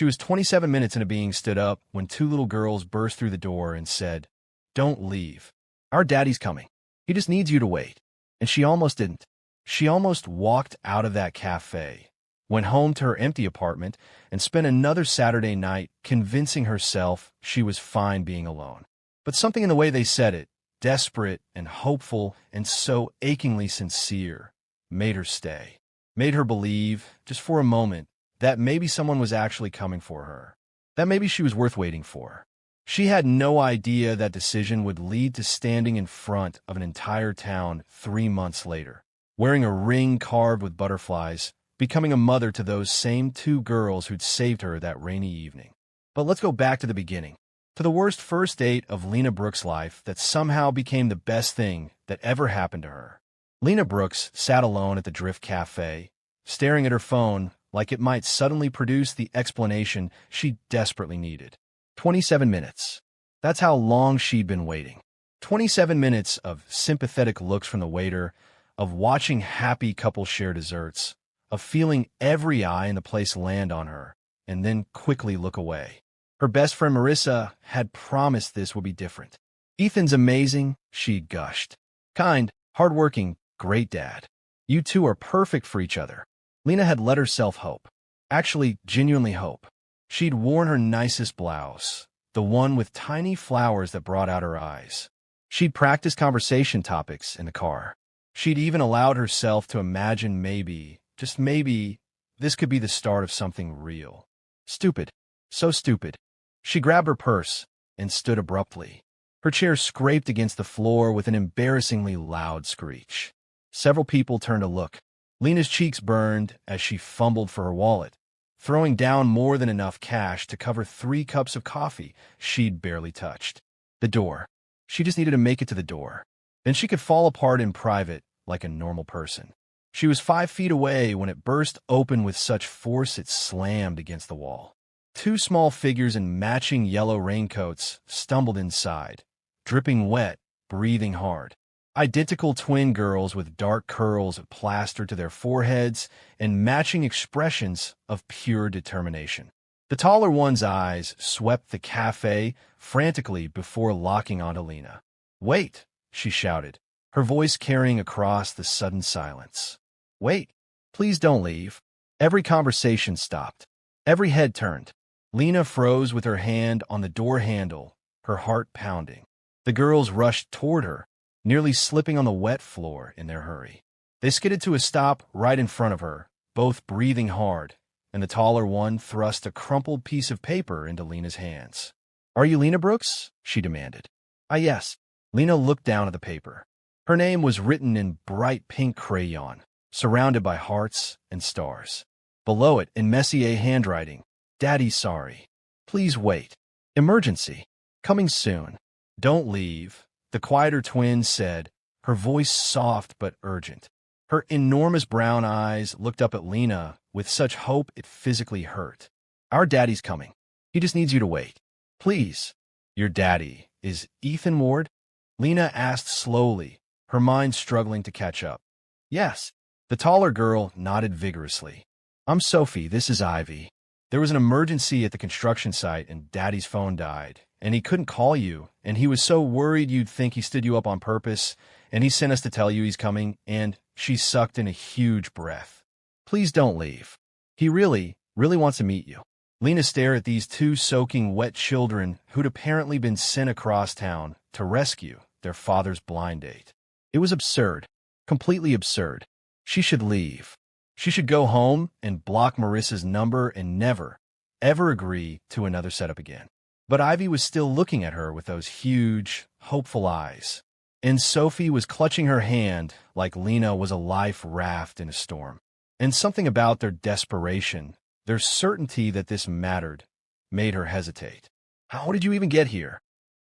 She was 27 minutes into being stood up when two little girls burst through the door and said, "Don't leave. Our daddy's coming. He just needs you to wait." And she almost didn't. She almost walked out of that cafe, went home to her empty apartment, and spent another Saturday night convincing herself she was fine being alone. But something in the way they said it, desperate and hopeful and so achingly sincere, made her stay. Made her believe, just for a moment, that maybe someone was actually coming for her. That maybe she was worth waiting for. She had no idea that decision would lead to standing in front of an entire town 3 months later, wearing a ring carved with butterflies, becoming a mother to those same two girls who'd saved her that rainy evening. But let's go back to the beginning, to the worst first date of Lena Brooks' life that somehow became the best thing that ever happened to her. Lena Brooks sat alone at the Drift Cafe, staring at her phone like it might suddenly produce the explanation she desperately needed. 27 minutes. That's how long she'd been waiting. 27 minutes of sympathetic looks from the waiter, of watching happy couples share desserts, of feeling every eye in the place land on her, and then quickly look away. Her best friend Marissa had promised this would be different. "Ethan's amazing," she gushed. "Kind, hardworking, great dad. You two are perfect for each other." Lena had let herself hope. Actually, genuinely hope. She'd worn her nicest blouse, the one with tiny flowers that brought out her eyes. She'd practiced conversation topics in the car. She'd even allowed herself to imagine maybe, just maybe, this could be the start of something real. Stupid. So stupid. She grabbed her purse and stood abruptly. Her chair scraped against the floor with an embarrassingly loud screech. Several people turned to look. Lena's cheeks burned as she fumbled for her wallet, throwing down more than enough cash to cover 3 cups of coffee she'd barely touched. The door. She just needed to make it to the door. Then she could fall apart in private like a normal person. She was 5 feet away when it burst open with such force it slammed against the wall. 2 small figures in matching yellow raincoats stumbled inside, dripping wet, breathing hard. Identical twin girls with dark curls plastered to their foreheads and matching expressions of pure determination. The taller one's eyes swept the cafe frantically before locking onto Lena. "Wait," she shouted, her voice carrying across the sudden silence. "Wait. Please don't leave." Every conversation stopped. Every head turned. Lena froze with her hand on the door handle, her heart pounding. The girls rushed toward her, nearly slipping on the wet floor in their hurry. They skidded to a stop right in front of her, both breathing hard, and the taller one thrust a crumpled piece of paper into Lena's hands. "Are you Lena Brooks?" she demanded. Yes." Lena looked down at the paper. Her name was written in bright pink crayon, surrounded by hearts and stars. Below it, in Messier handwriting, "Daddy's sorry. Please wait. Emergency. Coming soon. Don't leave," the quieter twin said, her voice soft but urgent. Her enormous brown eyes looked up at Lena with such hope it physically hurt. "Our daddy's coming. He just needs you to wait. Please." "Your daddy is Ethan Ward?" Lena asked slowly, her mind struggling to catch up. "Yes." The taller girl nodded vigorously. "I'm Sophie, this is Ivy. There was an emergency at the construction site and Daddy's phone died, and he couldn't call you, and he was so worried you'd think he stood you up on purpose, and he sent us to tell you he's coming," and she sucked in a huge breath. "Please don't leave. He really, really wants to meet you." Lena stared at these 2 soaking wet children who'd apparently been sent across town to rescue their father's blind date. It was absurd, completely absurd. She should leave. She should go home and block Marissa's number and never, ever agree to another setup again. But Ivy was still looking at her with those huge, hopeful eyes. And Sophie was clutching her hand like Lena was a life raft in a storm. And something about their desperation, their certainty that this mattered, made her hesitate. "How did you even get here?"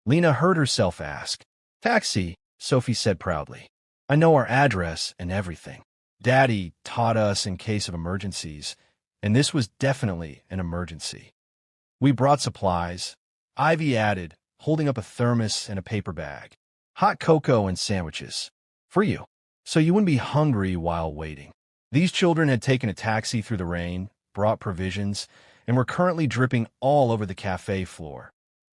Lena heard herself ask. "Taxi," Sophie said proudly. "I know our address and everything. Daddy taught us in case of emergencies, and this was definitely an emergency." "We brought supplies," Ivy added, holding up a thermos and a paper bag. "Hot cocoa and sandwiches. For you, so you wouldn't be hungry while waiting." These children had taken a taxi through the rain, brought provisions, and were currently dripping all over the cafe floor,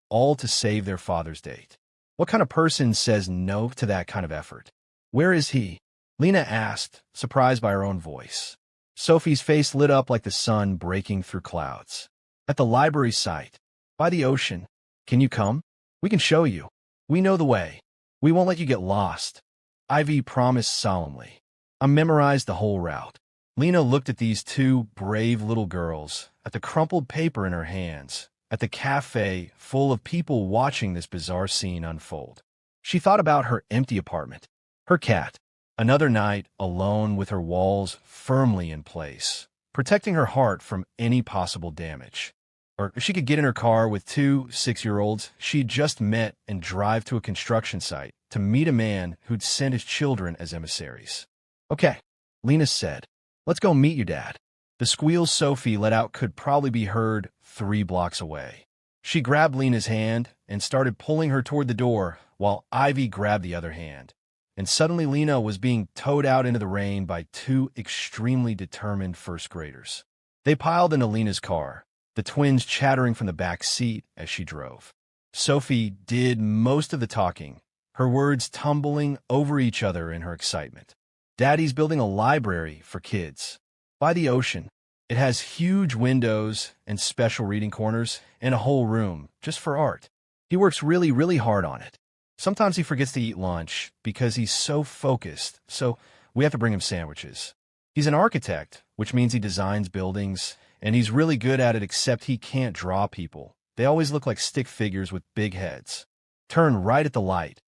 all to save their father's date. What kind of person says no to that kind of effort? Where is he? Lena asked, surprised by her own voice. Sophie's face lit up like the sun breaking through clouds. At the library site, by the ocean. Can you come? We can show you. We know the way. We won't let you get lost. Ivy promised solemnly. I memorized the whole route. Lena looked at these two brave little girls, at the crumpled paper in her hands, at the cafe full of people watching this bizarre scene unfold. She thought about her empty apartment, her cat, another night alone with her walls firmly in place, protecting her heart from any possible damage. Or she could get in her car with two 6-year-olds she'd just met and drive to a construction site to meet a man who'd sent his children as emissaries. Okay, Lena said, let's go meet your dad. The squeals Sophie let out could probably be heard 3 blocks away. She grabbed Lena's hand and started pulling her toward the door while Ivy grabbed the other hand. And suddenly Lena was being towed out into the rain by 2 extremely determined first graders. They piled into Lena's car, the twins chattering from the back seat as she drove. Sophie did most of the talking, her words tumbling over each other in her excitement. Daddy's building a library for kids. By the ocean. It has huge windows and special reading corners and a whole room just for art. He works really, really hard on it. Sometimes he forgets to eat lunch because he's so focused, so we have to bring him sandwiches. He's an architect, which means he designs buildings, and he's really good at it except he can't draw people. They always look like stick figures with big heads. Turn right at the light.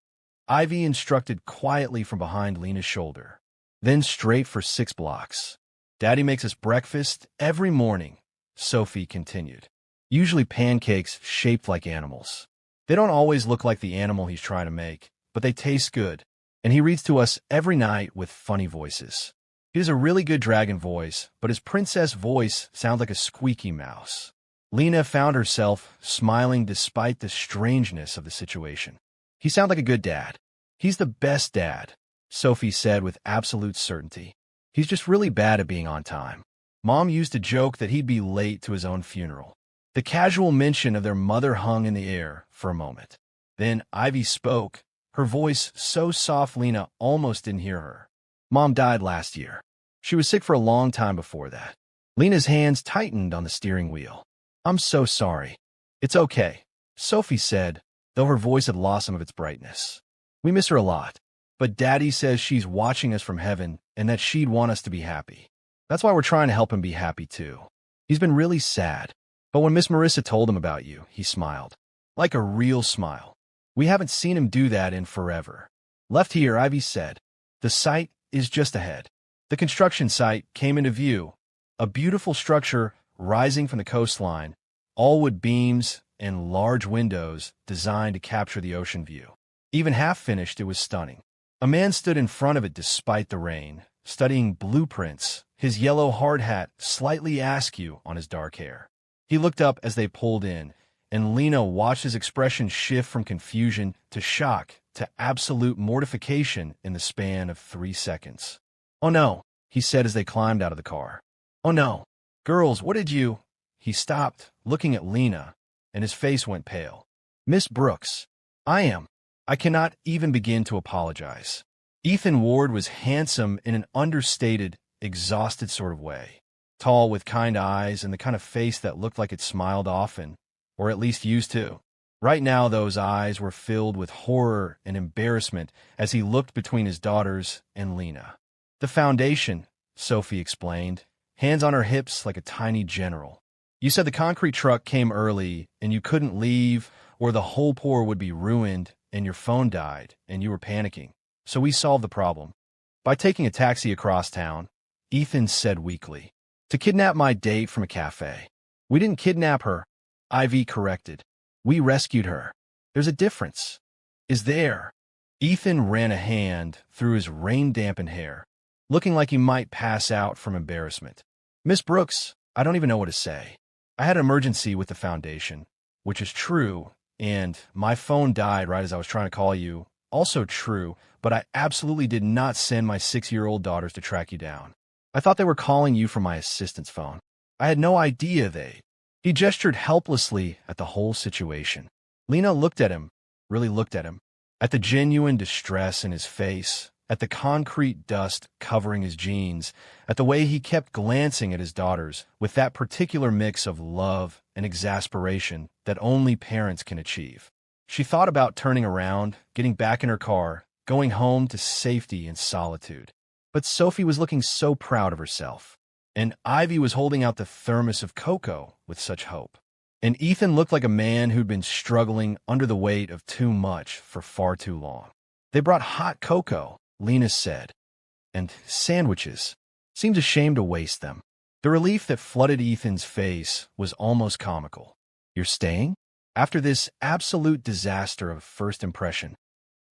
Ivy instructed quietly from behind Lena's shoulder. Then straight for 6 blocks. Daddy makes us breakfast every morning, Sophie continued. Usually pancakes shaped like animals. They don't always look like the animal he's trying to make, but they taste good. And he reads to us every night with funny voices. He has a really good dragon voice, but his princess voice sounds like a squeaky mouse. Lena found herself smiling despite the strangeness of the situation. He sounds like a good dad. He's the best dad, Sophie said with absolute certainty. He's just really bad at being on time. Mom used to joke that he'd be late to his own funeral. The casual mention of their mother hung in the air for a moment. Then Ivy spoke, her voice so soft Lena almost didn't hear her. Mom died last year. She was sick for a long time before that. Lena's hands tightened on the steering wheel. I'm so sorry. It's okay, Sophie said, though her voice had lost some of its brightness. We miss her a lot, but Daddy says she's watching us from heaven and that she'd want us to be happy. That's why we're trying to help him be happy too. He's been really sad. But when Miss Marissa told him about you, he smiled. Like a real smile. We haven't seen him do that in forever. Left here, Ivy said. The site is just ahead. The construction site came into view. A beautiful structure rising from the coastline, all wood beams and large windows designed to capture the ocean view. Even half-finished, it was stunning. A man stood in front of it despite the rain, studying blueprints, his yellow hard hat slightly askew on his dark hair. He looked up as they pulled in, and Lena watched his expression shift from confusion to shock to absolute mortification in the span of 3 seconds. Oh no, he said as they climbed out of the car. Oh no. Girls, what did you... He stopped, looking at Lena, and his face went pale. Miss Brooks, I cannot even begin to apologize. Ethan Ward was handsome in an understated, exhausted sort of way. Tall with kind eyes and the kind of face that looked like it smiled often, or at least used to. Right now, those eyes were filled with horror and embarrassment as he looked between his daughters and Lena. The foundation, Sophie explained, hands on her hips like a tiny general. You said the concrete truck came early and you couldn't leave, or the whole pour would be ruined and your phone died and you were panicking. So we solved the problem. By taking a taxi across town, Ethan said weakly. To kidnap my date from a cafe. We didn't kidnap her, Ivy corrected. We rescued her. There's a difference. Is there? Ethan ran a hand through his rain-dampened hair, looking like he might pass out from embarrassment. Miss Brooks, I don't even know what to say. I had an emergency with the foundation, which is true, and my phone died right as I was trying to call you. Also true, but I absolutely did not send my 6-year-old daughters to track you down. I thought they were calling you from my assistant's phone. I had no idea they... He gestured helplessly at the whole situation. Lena looked at him, really looked at him, at the genuine distress in his face, at the concrete dust covering his jeans, at the way he kept glancing at his daughters with that particular mix of love and exasperation that only parents can achieve. She thought about turning around, getting back in her car, going home to safety and solitude. But Sophie was looking so proud of herself, and Ivy was holding out the thermos of cocoa with such hope. And Ethan looked like a man who'd been struggling under the weight of too much for far too long. They brought hot cocoa, Lena said, and sandwiches. Seemed ashamed to waste them. The relief that flooded Ethan's face was almost comical. "You're staying? After this absolute disaster of first impression?"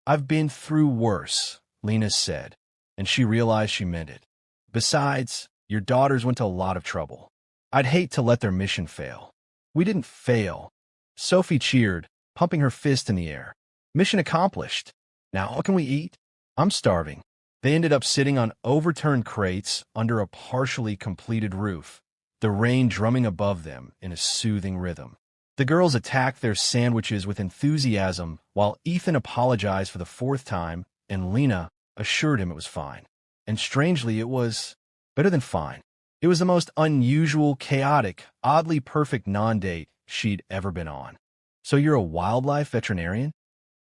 "I've been through worse," Lena said, and she realized she meant it. "Besides, your daughters went to a lot of trouble. I'd hate to let their mission fail." "We didn't fail." Sophie cheered, pumping her fist in the air. "Mission accomplished. Now what can we eat?" "I'm starving." They ended up sitting on overturned crates under a partially completed roof, the rain drumming above them in a soothing rhythm. The girls attacked their sandwiches with enthusiasm while Ethan apologized for the fourth time and Lena assured him it was fine. And strangely, it was better than fine. It was the most unusual, chaotic, oddly perfect non-date she'd ever been on. "So you're a wildlife veterinarian?"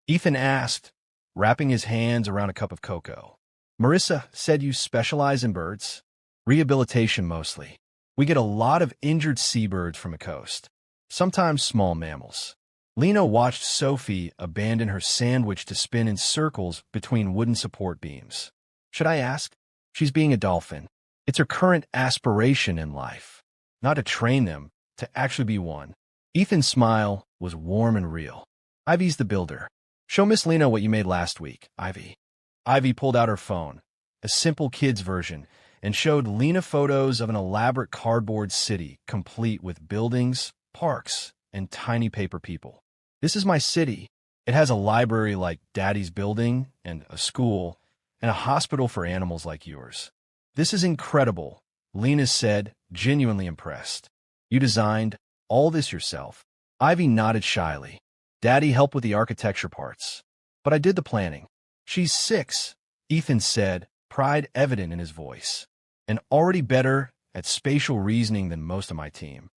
Ethan asked, wrapping his hands around a cup of cocoa. "Marissa said you specialize in birds." "Rehabilitation mostly. We get a lot of injured seabirds from the coast. Sometimes small mammals." Lena watched Sophie abandon her sandwich to spin in circles between wooden support beams. "Should I ask?" "She's being a dolphin. It's her current aspiration in life. Not to train them, to actually be one." Ethan's smile was warm and real. "Ivy's the builder. Show Miss Lena what you made last week, Ivy." Ivy pulled out her phone, a simple kid's version, and showed Lena photos of an elaborate cardboard city complete with buildings, parks, and tiny paper people. "This is my city. It has a library like Daddy's building, and a school, and a hospital for animals like yours." "This is incredible," Lena said, genuinely impressed. "You designed all this yourself?" Ivy nodded shyly. "Daddy helped with the architecture parts, but I did the planning." "She's 6, Ethan said, pride evident in his voice, "and already better at spatial reasoning than most of my team."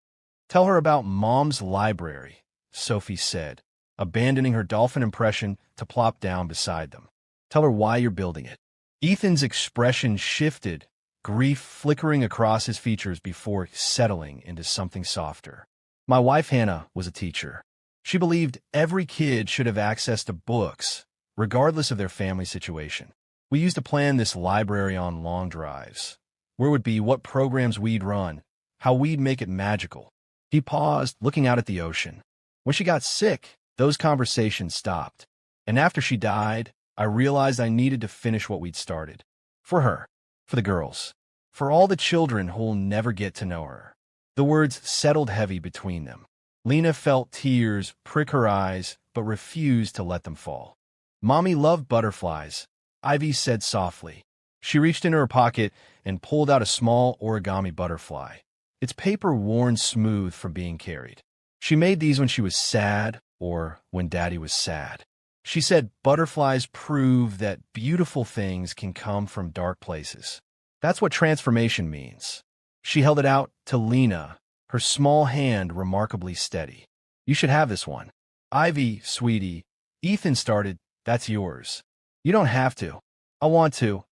"Tell her about Mom's library," Sophie said, abandoning her dolphin impression to plop down beside them. "Tell her why you're building it." Ethan's expression shifted, grief flickering across his features before settling into something softer. "My wife Hannah was a teacher. She believed every kid should have access to books, regardless of their family situation. We used to plan this library on long drives. Where would be, what programs we'd run, how we'd make it magical." He paused, looking out at the ocean. "When she got sick, those conversations stopped. And after she died, I realized I needed to finish what we'd started. For her, for the girls, for all the children who'll never get to know her." The words settled heavy between them. Lena felt tears prick her eyes, but refused to let them fall. "Mommy loved butterflies," Ivy said softly. She reached into her pocket and pulled out a small origami butterfly, its paper worn smooth from being carried. She made these when she was sad or when Daddy was sad. She said butterflies prove that beautiful things can come from dark places. That's what transformation means. She held it out to Lena, her small hand remarkably steady. "You should have this one." "Ivy, sweetie," Ethan started, "that's yours." "You don't have to." "I want to,"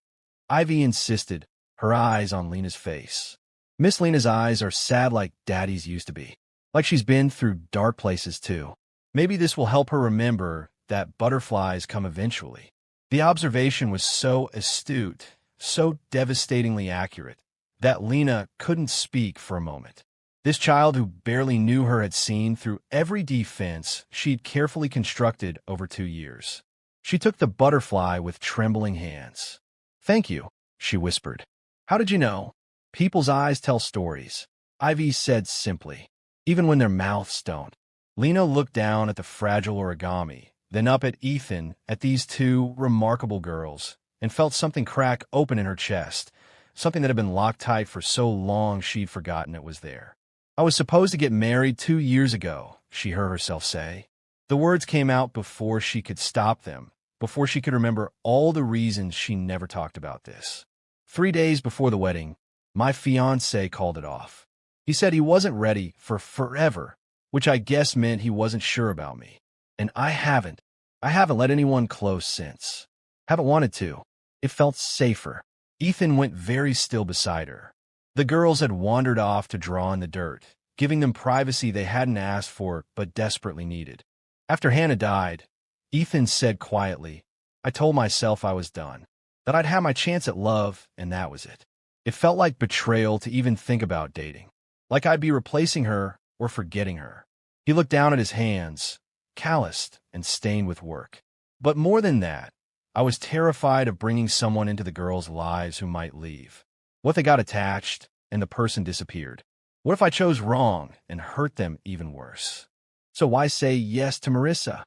Ivy insisted, her eyes on Lena's face. Miss Lena's eyes are sad like Daddy's used to be, like she's been through dark places too. Maybe this will help her remember that butterflies come eventually. The observation was so astute, so devastatingly accurate, that Lena couldn't speak for a moment. This child who barely knew her had seen through every defense she'd carefully constructed over 2 years. She took the butterfly with trembling hands. "Thank you," she whispered. "How did you know?" "People's eyes tell stories," Ivy said simply, "even when their mouths don't." Lena looked down at the fragile origami, then up at Ethan, at these two remarkable girls, and felt something crack open in her chest, something that had been locked tight for so long she'd forgotten it was there. I was supposed to get married 2 years ago, she heard herself say. The words came out before she could stop them, before she could remember all the reasons she never talked about this. 3 days before the wedding, my fiancé called it off. He said he wasn't ready for forever, which I guess meant he wasn't sure about me. And I haven't let anyone close since. Haven't wanted to. It felt safer. Ethan went very still beside her. The girls had wandered off to draw in the dirt, giving them privacy they hadn't asked for but desperately needed. After Hannah died, Ethan said quietly, I told myself I was done, that I'd had my chance at love, and that was it. It felt like betrayal to even think about dating, like I'd be replacing her or forgetting her. He looked down at his hands, calloused and stained with work. But more than that, I was terrified of bringing someone into the girls' lives who might leave. What if they got attached and the person disappeared? What if I chose wrong and hurt them even worse? So why say yes to Marissa?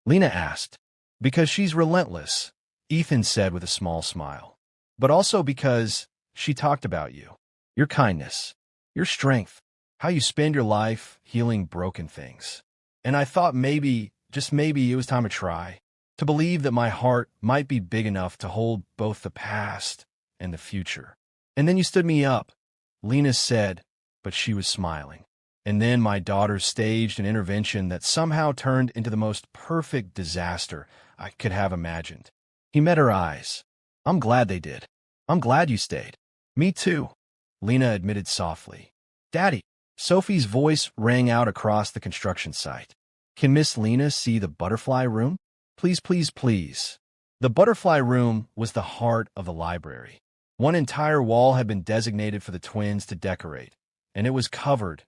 Lena asked. Because she's relentless, Ethan said with a small smile. But also because she talked about you, your kindness, your strength, how you spend your life healing broken things. And I thought maybe, just maybe, it was time to try, to believe that my heart might be big enough to hold both the past and the future. And then you stood me up, Lena said, but she was smiling. And then my daughters staged an intervention that somehow turned into the most perfect disaster I could have imagined. He met her eyes. I'm glad they did. I'm glad you stayed. Me too, Lena admitted softly. Daddy, Sophie's voice rang out across the construction site. Can Miss Lena see the butterfly room? Please, please, please. The butterfly room was the heart of the library. One entire wall had been designated for the twins to decorate, and it was covered,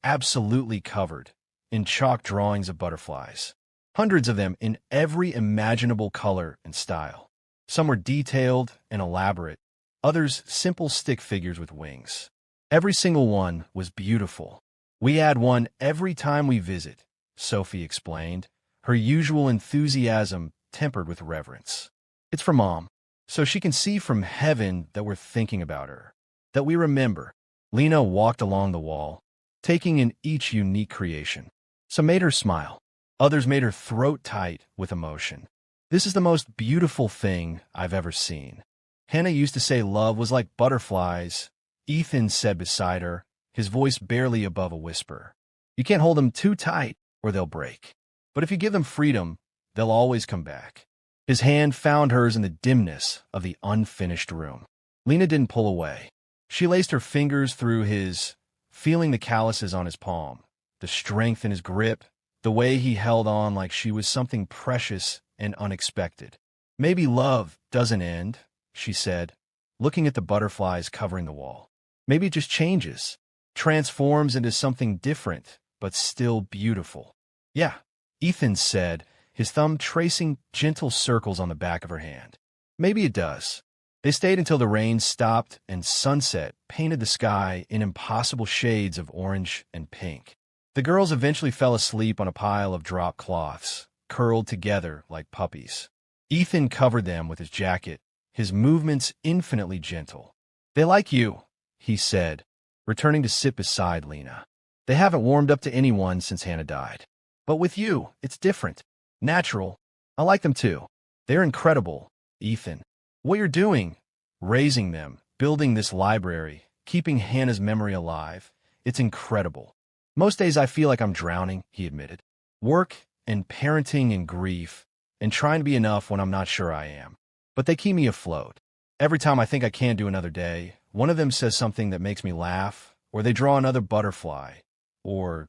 absolutely covered, in chalk drawings of butterflies. Hundreds of them in every imaginable color and style. Some were detailed and elaborate, others simple stick figures with wings. Every single one was beautiful. We add one every time we visit, Sophie explained, her usual enthusiasm tempered with reverence. It's for Mom, so she can see from heaven that we're thinking about her, that we remember. Lena walked along the wall, taking in each unique creation. Some made her smile. Others made her throat tight with emotion. This is the most beautiful thing I've ever seen. Hannah used to say love was like butterflies, Ethan said beside her, his voice barely above a whisper. You can't hold them too tight or they'll break. But if you give them freedom, they'll always come back. His hand found hers in the dimness of the unfinished room. Lena didn't pull away. She laced her fingers through his, feeling the calluses on his palm, the strength in his grip, the way he held on like she was something precious and unexpected. Maybe love doesn't end, she said, looking at the butterflies covering the wall. Maybe it just changes, transforms into something different, but still beautiful. Yeah, Ethan said, his thumb tracing gentle circles on the back of her hand. Maybe it does. They stayed until the rain stopped and sunset painted the sky in impossible shades of orange and pink. The girls eventually fell asleep on a pile of drop cloths, curled together like puppies. Ethan covered them with his jacket, his movements infinitely gentle. They like you, he said, returning to sit beside Lena. They haven't warmed up to anyone since Hannah died. But with you, it's different. Natural. I like them too. They're incredible, Ethan. What you're doing, raising them, building this library, keeping Hannah's memory alive, it's incredible. Most days I feel like I'm drowning, he admitted. Work and parenting and grief, and trying to be enough when I'm not sure I am. But they keep me afloat. Every time I think I can't do another day, one of them says something that makes me laugh, or they draw another butterfly, or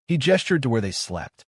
he gestured to where they slept,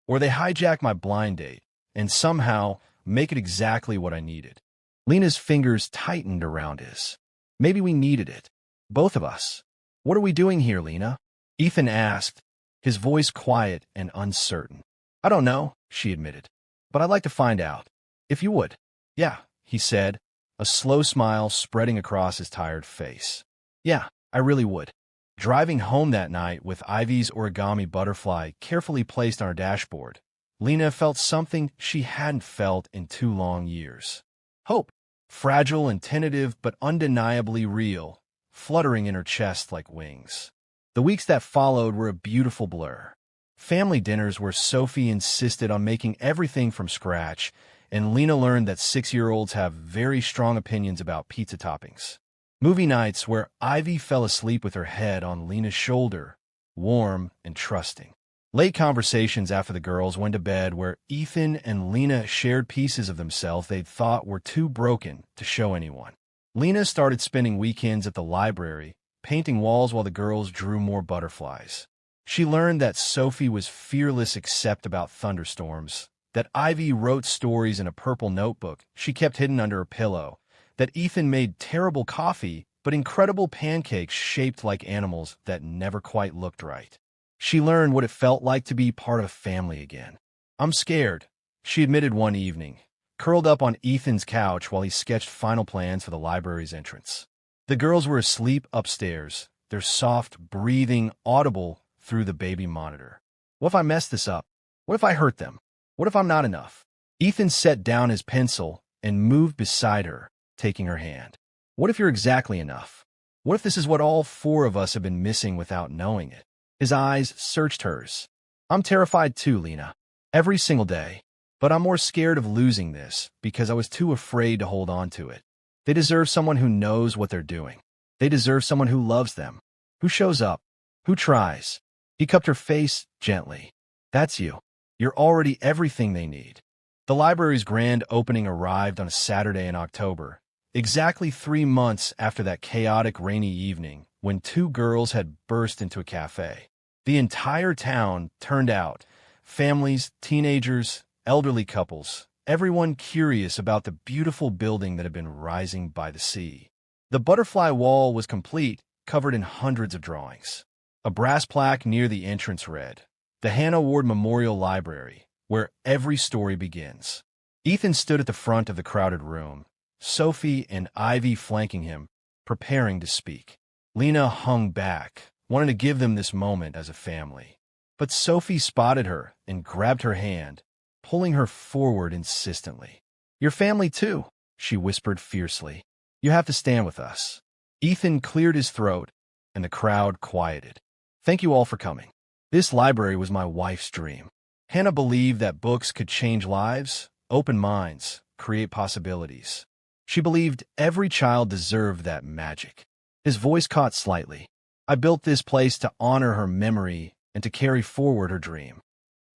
or they hijack my blind date, and somehow make it exactly what I needed. Lena's fingers tightened around his. Maybe we needed it. Both of us. What are we doing here, Lena? Ethan asked, his voice quiet and uncertain. I don't know, she admitted, but I'd like to find out. If you would. Yeah, he said, a slow smile spreading across his tired face. Yeah, I really would. Driving home that night with Ivy's origami butterfly carefully placed on her dashboard, Lena felt something she hadn't felt in 2 long years. Hope, fragile and tentative but undeniably real, fluttering in her chest like wings. The weeks that followed were a beautiful blur. Family dinners where Sophie insisted on making everything from scratch, and Lena learned that 6-year-olds have very strong opinions about pizza toppings. Movie nights where Ivy fell asleep with her head on Lena's shoulder, warm and trusting. Late conversations after the girls went to bed where Ethan and Lena shared pieces of themselves they'd thought were too broken to show anyone. Lena started spending weekends at the library, painting walls while the girls drew more butterflies. She learned that Sophie was fearless except about thunderstorms, that Ivy wrote stories in a purple notebook she kept hidden under her pillow, that Ethan made terrible coffee but incredible pancakes shaped like animals that never quite looked right. She learned what it felt like to be part of a family again. "I'm scared," she admitted one evening, curled up on Ethan's couch while he sketched final plans for the library's entrance. The girls were asleep upstairs, their soft breathing audible through the baby monitor. "What if I mess this up? What if I hurt them? What if I'm not enough?" Ethan set down his pencil and moved beside her, taking her hand. "What if you're exactly enough? What if this is what all 4 of us have been missing without knowing it?" His eyes searched hers. "I'm terrified too, Lena. Every single day. But I'm more scared of losing this because I was too afraid to hold on to it. They deserve someone who knows what they're doing. They deserve someone who loves them, who shows up, who tries." He cupped her face gently. "That's you. You're already everything they need." The library's grand opening arrived on a Saturday in October, exactly 3 months after that chaotic rainy evening when 2 girls had burst into a cafe. The entire town turned out, families, teenagers, elderly couples, everyone curious about the beautiful building that had been rising by the sea. The butterfly wall was complete, covered in hundreds of drawings. A brass plaque near the entrance read, "The Hannah Ward Memorial Library, where every story begins." Ethan stood at the front of the crowded room, Sophie and Ivy flanking him, preparing to speak. Lena hung back, wanting to give them this moment as a family. But Sophie spotted her and grabbed her hand, pulling her forward insistently. "Your family too," she whispered fiercely. "You have to stand with us." Ethan cleared his throat, and the crowd quieted. "Thank you all for coming. This library was my wife's dream. Hannah believed that books could change lives, open minds, create possibilities. She believed every child deserved that magic." His voice caught slightly. "I built this place to honor her memory and to carry forward her dream."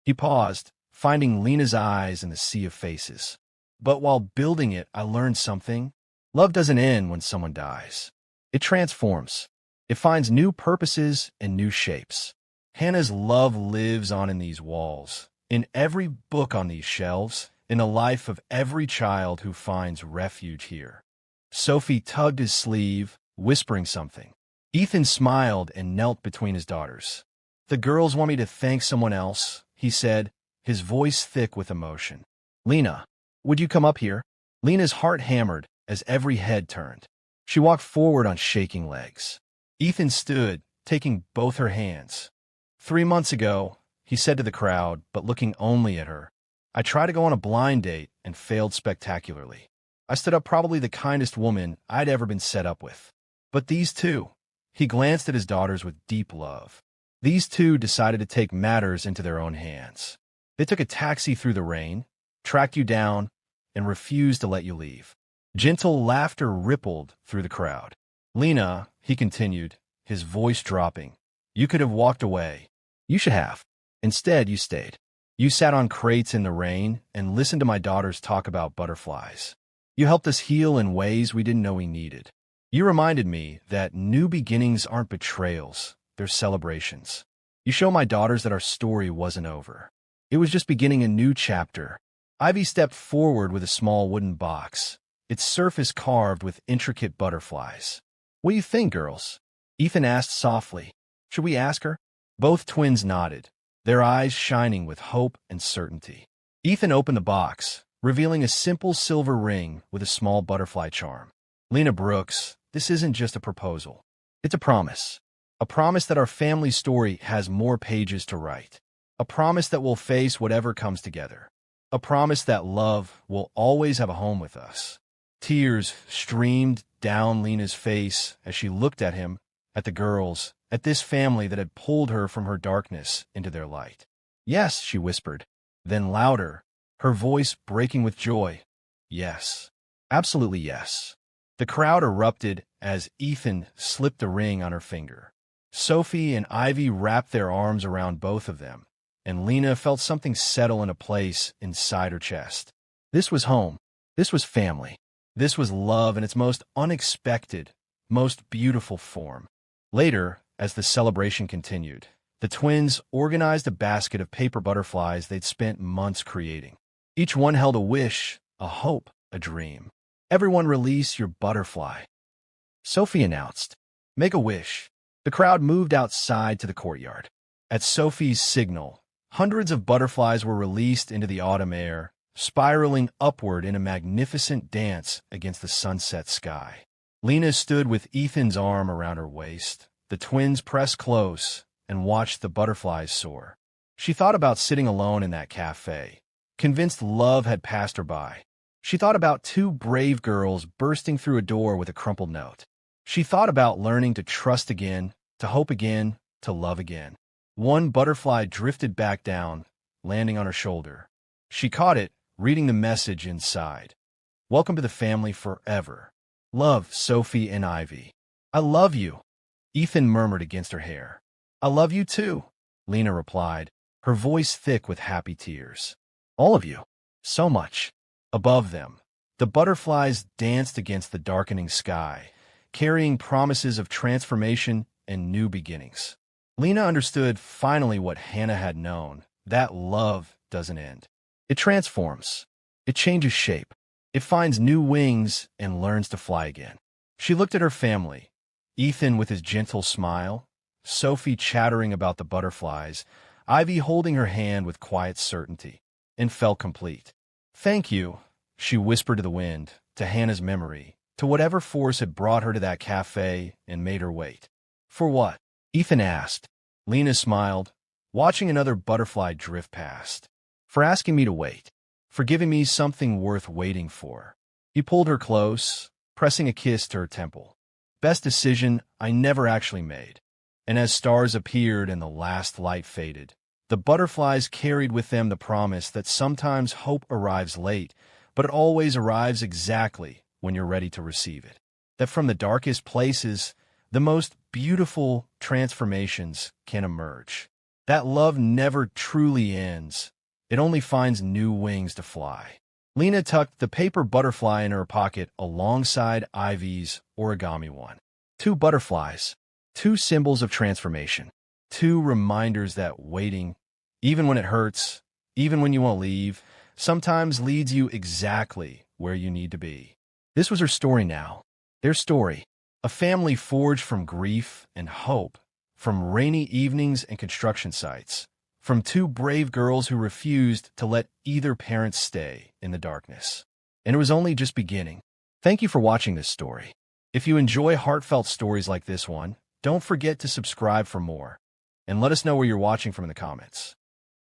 He paused, finding Lena's eyes in the sea of faces. "But while building it, I learned something. Love doesn't end when someone dies. It transforms. It finds new purposes and new shapes. Hannah's love lives on in these walls, in every book on these shelves, in the life of every child who finds refuge here." Sophie tugged his sleeve, whispering something. Ethan smiled and knelt between his daughters. "The girls want me to thank someone else," he said, his voice thick with emotion. "Lena, would you come up here?" Lena's heart hammered as every head turned. She walked forward on shaking legs. Ethan stood, taking both her hands. "3 months ago," he said to the crowd, but looking only at her, "I tried to go on a blind date and failed spectacularly. I stood up probably the kindest woman I'd ever been set up with. But these 2, he glanced at his daughters with deep love. These 2 decided to take matters into their own hands. They took a taxi through the rain, tracked you down, and refused to let you leave." Gentle laughter rippled through the crowd. "Lena," he continued, his voice dropping, "you could have walked away. You should have. Instead, you stayed. You sat on crates in the rain and listened to my daughters talk about butterflies. You helped us heal in ways we didn't know we needed. You reminded me that new beginnings aren't betrayals, they're celebrations. You show my daughters that our story wasn't over. It was just beginning a new chapter." Ivy stepped forward with a small wooden box, its surface carved with intricate butterflies. "What do you think, girls?" Ethan asked softly. "Should we ask her?" Both twins nodded, their eyes shining with hope and certainty. Ethan opened the box, revealing a simple silver ring with a small butterfly charm. "Lena Brooks, this isn't just a proposal. It's a promise. A promise that our family story has more pages to write. A promise that we'll face whatever comes together. A promise that love will always have a home with us." Tears streamed down Lena's face as she looked at him, at the girls, at this family that had pulled her from her darkness into their light. "Yes," she whispered. Then louder, her voice breaking with joy. "Yes. Absolutely yes." The crowd erupted as Ethan slipped a ring on her finger. Sophie and Ivy wrapped their arms around both of them, and Lena felt something settle in a place inside her chest. This was home. This was family. This was love in its most unexpected, most beautiful form. Later, as the celebration continued, the twins organized a basket of paper butterflies they'd spent months creating. Each one held a wish, a hope, a dream. "Everyone release your butterfly," Sophie announced. "Make a wish." The crowd moved outside to the courtyard. At Sophie's signal, hundreds of butterflies were released into the autumn air, spiraling upward in a magnificent dance against the sunset sky. Lena stood with Ethan's arm around her waist. The twins pressed close and watched the butterflies soar. She thought about sitting alone in that cafe, convinced love had passed her by. She thought about two brave girls bursting through a door with a crumpled note. She thought about learning to trust again, to hope again, to love again. One butterfly drifted back down, landing on her shoulder. She caught it, reading the message inside. "Welcome to the family forever. Love, Sophie and Ivy." "I love you," Ethan murmured against her hair. "I love you too," Lena replied, her voice thick with happy tears. "All of you. So much." Above them, the butterflies danced against the darkening sky, carrying promises of transformation and new beginnings. Lena understood finally what Hannah had known, that love doesn't end. It transforms. It changes shape. It finds new wings and learns to fly again. She looked at her family, Ethan with his gentle smile, Sophie chattering about the butterflies, Ivy holding her hand with quiet certainty, and felt complete. "Thank you," she whispered to the wind, to Hannah's memory, to whatever force had brought her to that cafe and made her wait. "For what?" Ethan asked. Lena smiled, watching another butterfly drift past. "For asking me to wait. For giving me something worth waiting for." He pulled her close, pressing a kiss to her temple. "Best decision I never actually made." And as stars appeared and the last light faded, the butterflies carried with them the promise that sometimes hope arrives late, but it always arrives exactly when you're ready to receive it. That from the darkest places, the most beautiful transformations can emerge. That love never truly ends. It only finds new wings to fly. Lena tucked the paper butterfly in her pocket alongside Ivy's origami one. Two butterflies, two symbols of transformation, two reminders that waiting, even when it hurts, even when you won't leave, sometimes leads you exactly where you need to be. This was her story now. Their story. A family forged from grief and hope, from rainy evenings and construction sites, from two brave girls who refused to let either parent stay in the darkness. And it was only just beginning. Thank you for watching this story. If you enjoy heartfelt stories like this one, don't forget to subscribe for more, and let us know where you're watching from in the comments.